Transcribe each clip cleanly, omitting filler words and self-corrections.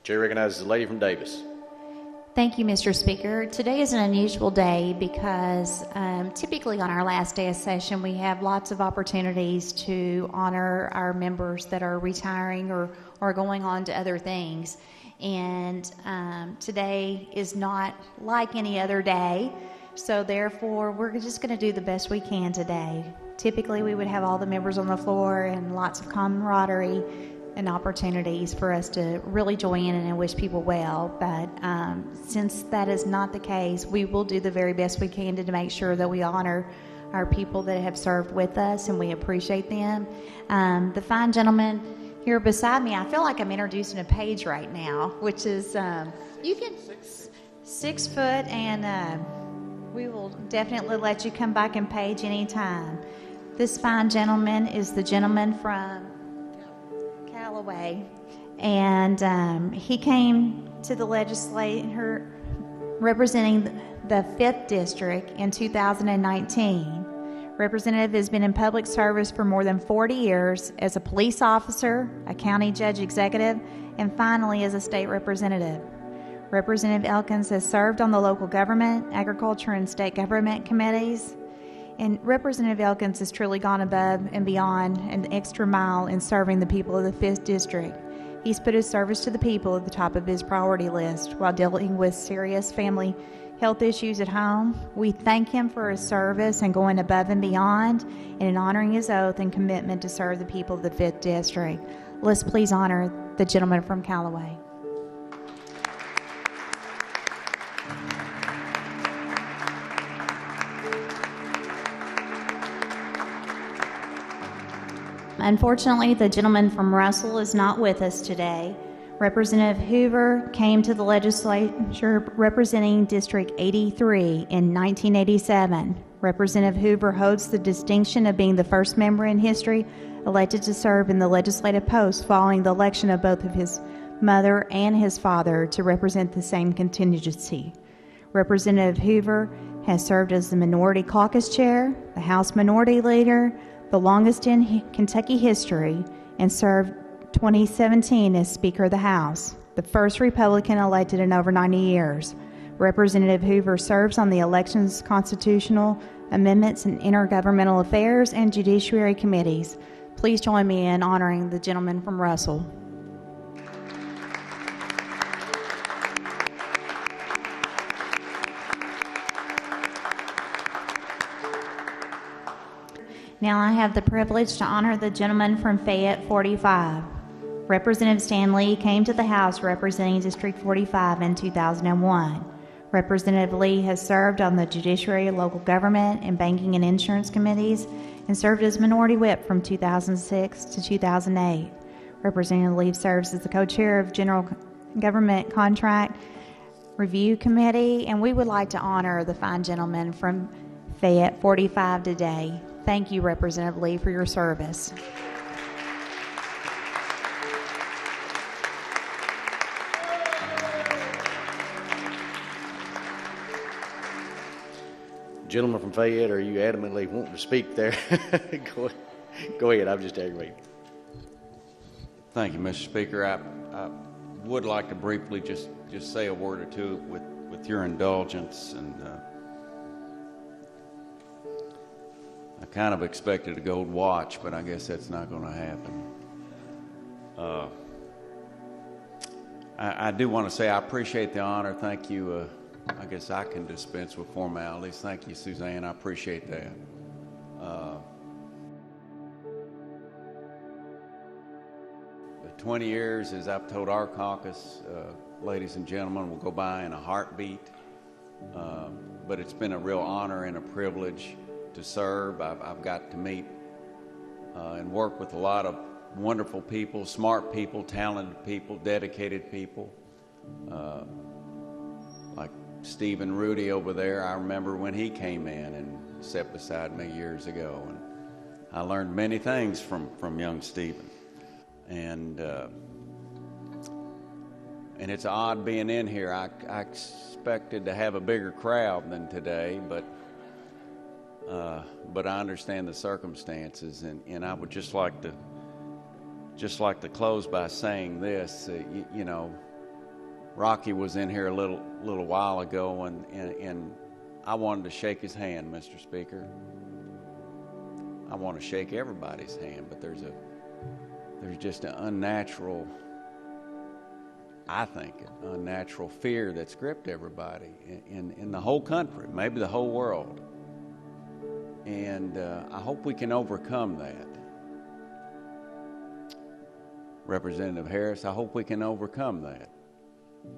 Chair recognizes the lady from Davis. Thank you, Mr. Speaker. Today is an unusual day because typically on our last day of session we have lots of opportunities to honor our members that are retiring or going on to other things. And today is not like any other day, so therefore we're just going to do the best we can today. Typically we would have all the members on the floor and lots of camaraderie and opportunities for us to really join in and wish people well, but since that is not the case, we will do the very best we can to make sure that we honor our people that have served with us, and we appreciate them. The fine gentleman here beside me, I feel like I'm introducing a page right now, which is you can 6 foot, and we will definitely let you come back and page anytime. This fine gentleman is the gentleman from Callaway, and he came to the legislature representing the 5th District in 2019. Representative has been in public service for more than 40 years as a police officer, a county judge executive, and finally as a state representative. Representative Elkins has served on the local government, agriculture, and state government committees. And Representative Elkins has truly gone above and beyond an extra mile in serving the people of the 5th District. He's put his service to the people at the top of his priority list while dealing with serious family health issues at home. We thank him for his service and going above and beyond and in honoring his oath and commitment to serve the people of the 5th District. Let's please honor the gentleman from Callaway. Unfortunately, the gentleman from Russell is not with us today. Representative Hoover came to the legislature representing District 83 in 1987. Representative Hoover holds the distinction of being the first member in history elected to serve in the legislative post following the election of both of his mother and his father to represent the same contingency. Representative Hoover has served as the Minority Caucus Chair, the House Minority Leader, the longest in Kentucky history, and served 2017 as Speaker of the House, the first Republican elected in over 90 years. Representative Hoover serves on the Elections, Constitutional Amendments, and Intergovernmental Affairs and Judiciary Committees. Please join me in honoring the gentleman from Russell. Now I have the privilege to honor the gentleman from Fayette 45. Representative Stan Lee came to the House representing District 45 in 2001. Representative Lee has served on the Judiciary, Local Government, and Banking and Insurance Committees and served as Minority Whip from 2006 to 2008. Representative Lee serves as the co-chair of General Government Contract Review Committee, and we would like to honor the fine gentleman from Fayette 45 today. Thank you, Representative Lee, for your service. Gentleman from Fayette, are you adamantly wanting to speak there? Go ahead, I'm just aggravated. Thank you, Mr. Speaker. I would like to briefly just say a word or two with your indulgence, and I kind of expected a gold watch, but I guess that's not going to happen. I do want to say I appreciate the honor. Thank you. I guess I can dispense with formalities. Thank you, Suzanne. I appreciate that. The 20 years, as I've told our caucus, ladies and gentlemen, will go by in a heartbeat. But it's been a real honor and a privilege to serve. I've got to meet and work with a lot of wonderful people, smart people, talented people, dedicated people. Like Stephen Rudy over there, I remember when he came in and sat beside me years ago, and I learned many things from young Stephen. And it's odd being in here. I expected to have a bigger crowd than today, but I understand the circumstances, and I would just like to close by saying this. You know, Rocky was in here a little while ago, and I wanted to shake his hand, Mr. Speaker. I want to shake everybody's hand, but there's just an unnatural, I think, an unnatural fear that's gripped everybody in the whole country, maybe the whole world. And I hope we can overcome that. Representative Harris, I hope we can overcome that.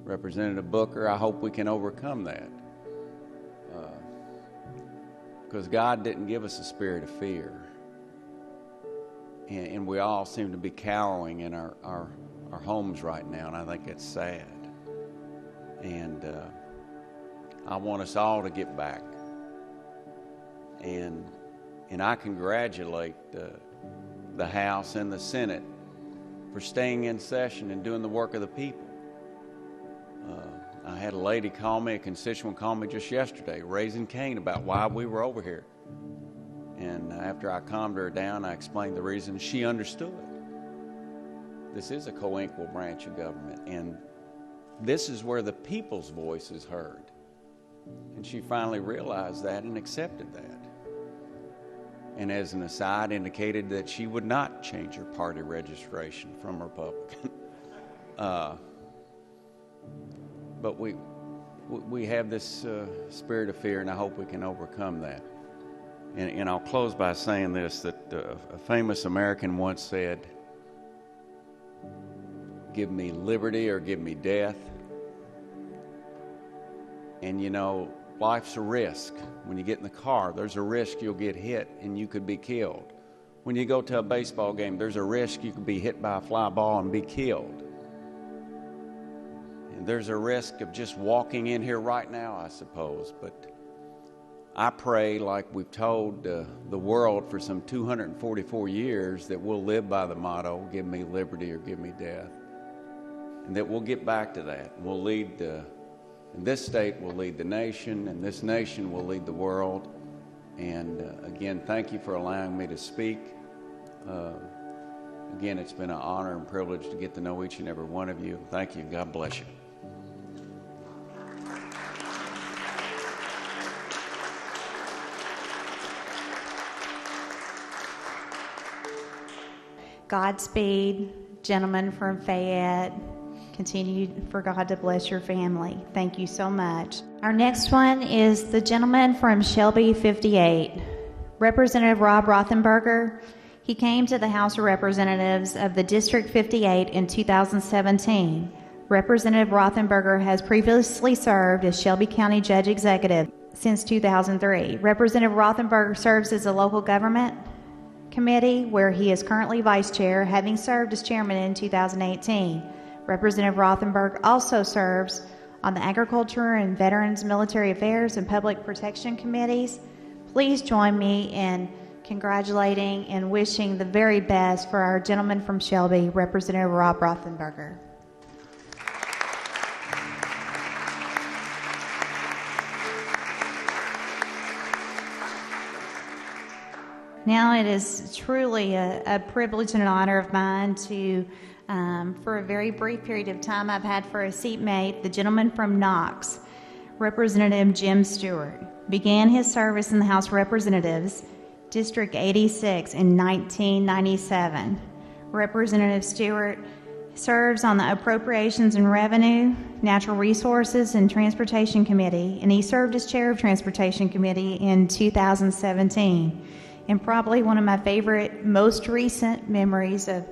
Representative Booker, I hope we can overcome that. Because God didn't give us a spirit of fear. And we all seem to be cowering in our homes right now, and I think it's sad. And I want us all to get back. And I congratulate the House and the Senate for staying in session and doing the work of the people. I had a lady call me, a constituent call me just yesterday, raising Cain about why we were over here. And after I calmed her down, I explained the reason. She understood. This is a co-equal branch of government, and this is where the people's voice is heard. And she finally realized that and accepted that. And as an aside, indicated that she would not change her party registration from Republican. But we have this spirit of fear, and I hope we can overcome that. And I'll close by saying this, that a famous American once said, "Give me liberty or give me death." And you know, life's a risk. When you get in the car, there's a risk you'll get hit and you could be killed. When you go to a baseball game, there's a risk you could be hit by a fly ball and be killed. And there's a risk of just walking in here right now, I suppose. But I pray, like we've told the world for some 244 years, that we'll live by the motto, "Give me liberty or give me death." And that we'll get back to that. We'll lead, in this state will lead the nation, and this nation will lead the world. And again, thank you for allowing me to speak. Again, it's been an honor and privilege to get to know each and every one of you. Thank you, and God bless you. Godspeed, gentlemen from Fayette. Continue for God to bless your family. Thank you so much. Our next one is the gentleman from Shelby 58, Representative Rob Rothenberger. He came to the House of Representatives of the District 58 in 2017. Representative Rothenberger has previously served as Shelby County Judge Executive since 2003. Representative Rothenberger serves as a local government committee where he is currently vice chair, having served as chairman in 2018. Representative Rothenberg also serves on the Agriculture and Veterans Military Affairs and Public Protection Committees. Please join me in congratulating and wishing the very best for our gentleman from Shelby, Representative Rob Rothenberger. Now it is truly a privilege and an honor of mine to, for a very brief period of time, I've had for a seatmate the gentleman from Knox, Representative Jim Stewart. Began his service in the House of Representatives, District 86, in 1997. Representative Stewart serves on the Appropriations and Revenue, Natural Resources, and Transportation Committee, and he served as chair of Transportation Committee in 2017. And probably one of my favorite, most recent memories of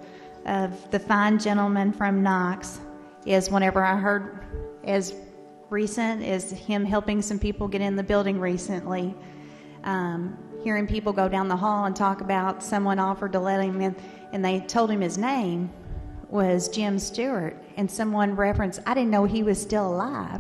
the fine gentleman from Knox is whenever I heard, as recent as him helping some people get in the building recently, hearing people go down the hall and talk about someone offered to let him in, and they told him his name was Jim Stewart, and someone referenced, I didn't know he was still alive.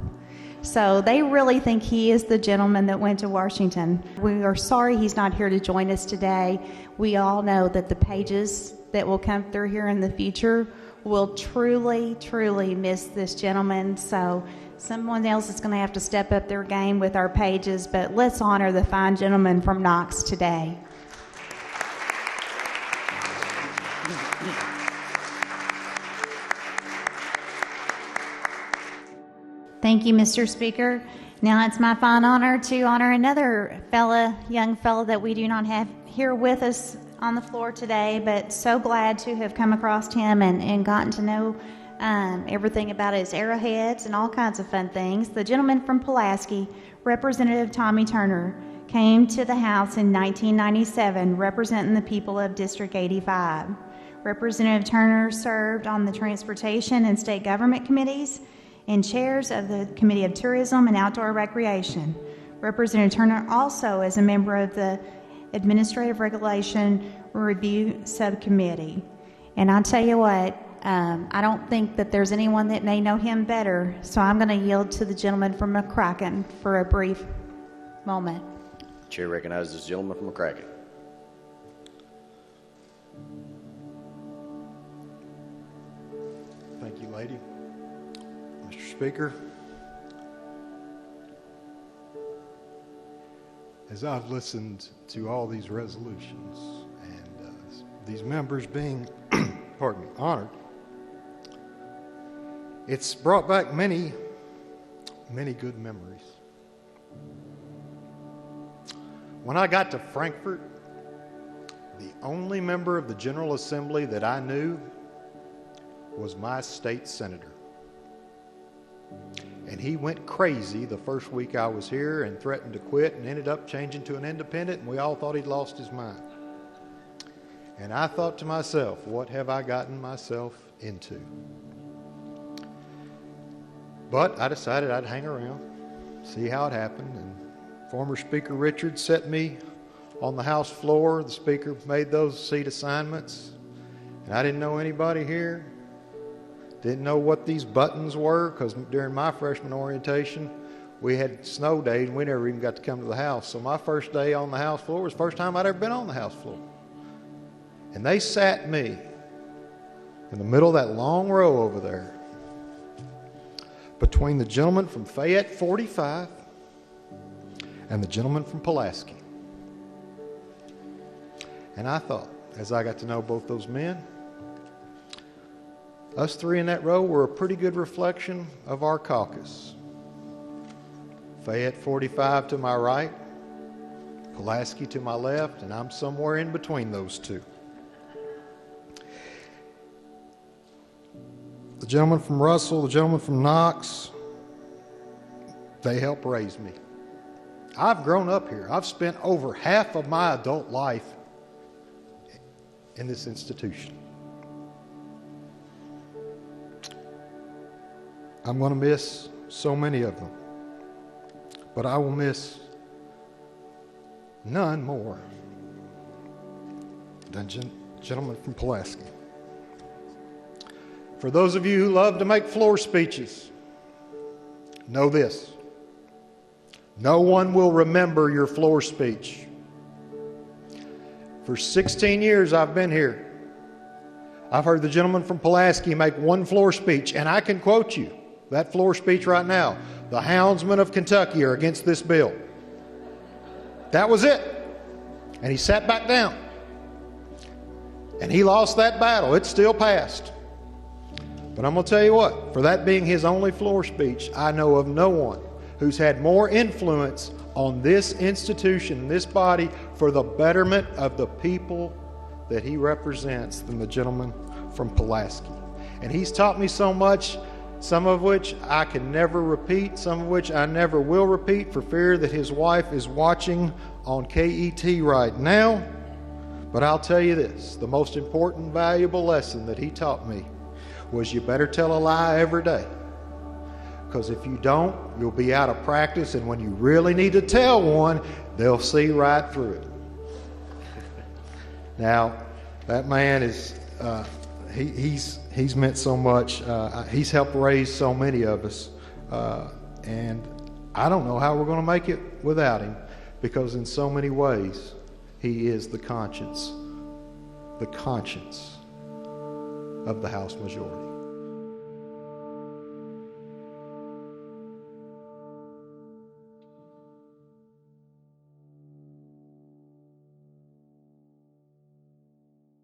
So they really think he is the gentleman that went to Washington. We are sorry he's not here to join us today. We all know that the pages that will come through here in the future will truly, truly miss this gentleman. So someone else is going to have to step up their game with our pages, but let's honor the fine gentleman from Knox today. Thank you, Mr. Speaker. Now it's my fine honor to honor another young fella that we do not have here with us on the floor today, but so glad to have come across him and gotten to know everything about his arrowheads and all kinds of fun things. The gentleman from Pulaski, Representative Tommy Turner, came to the House in 1997 representing the people of District 85. Representative Turner served on the Transportation and State Government Committees and chairs of the Committee of Tourism and Outdoor Recreation. Representative Turner also is a member of the Administrative Regulation Review Subcommittee. And I'll tell you what, I don't think that there's anyone that may know him better, so I'm going to yield to the gentleman from McCracken for a brief moment. Chair recognizes the gentleman from McCracken. Thank you, lady. Mr. Speaker, as I've listened to all these resolutions and these members being pardon me, honored, it's brought back many good memories. When I got to Frankfort, the only member of the General Assembly that I knew was my state senator. And he went crazy the first week I was here and threatened to quit and ended up changing to an independent, and we all thought he'd lost his mind. And I thought to myself, what have I gotten myself into? But I decided I'd hang around, see how it happened, and former Speaker Richards set me on the House floor. The Speaker made those seat assignments, and I didn't know anybody here. Didn't know what these buttons were, because during my freshman orientation, we had snow days and we never even got to come to the House. So my first day on the House floor was the first time I'd ever been on the House floor. And they sat me in the middle of that long row over there between the gentleman from Fayette 45 and the gentleman from Pulaski. And I thought, as I got to know both those men, us three in that row were a pretty good reflection of our caucus. Fayette 45 to my right, Pulaski to my left, and I'm somewhere in between those two. The gentleman from Russell, the gentleman from Knox, they helped raise me. I've grown up here. I've spent over half of my adult life in this institution. I'm going to miss so many of them, but I will miss none more than gentleman from Pulaski. For those of you who love to make floor speeches, know this: no one will remember your floor speech. For 16 years I've been here, I've heard the gentleman from Pulaski make one floor speech, and I can quote you that floor speech right now. The houndsmen of Kentucky are against this bill. That was it. And he sat back down. And he lost that battle. It still passed. But I'm going to tell you what, for that being his only floor speech, I know of no one who's had more influence on this institution, this body, for the betterment of the people that he represents than the gentleman from Pulaski. And he's taught me so much, some of which I can never repeat, some of which I never will repeat for fear that his wife is watching on KET right now. But I'll tell you this, the most important, valuable lesson that he taught me was you better tell a lie every day. Because if you don't, you'll be out of practice, and when you really need to tell one, they'll see right through it. Now, that man is, he's meant so much. He's helped raise so many of us. And I don't know how we're going to make it without him, because in so many ways, he is the conscience of the House majority.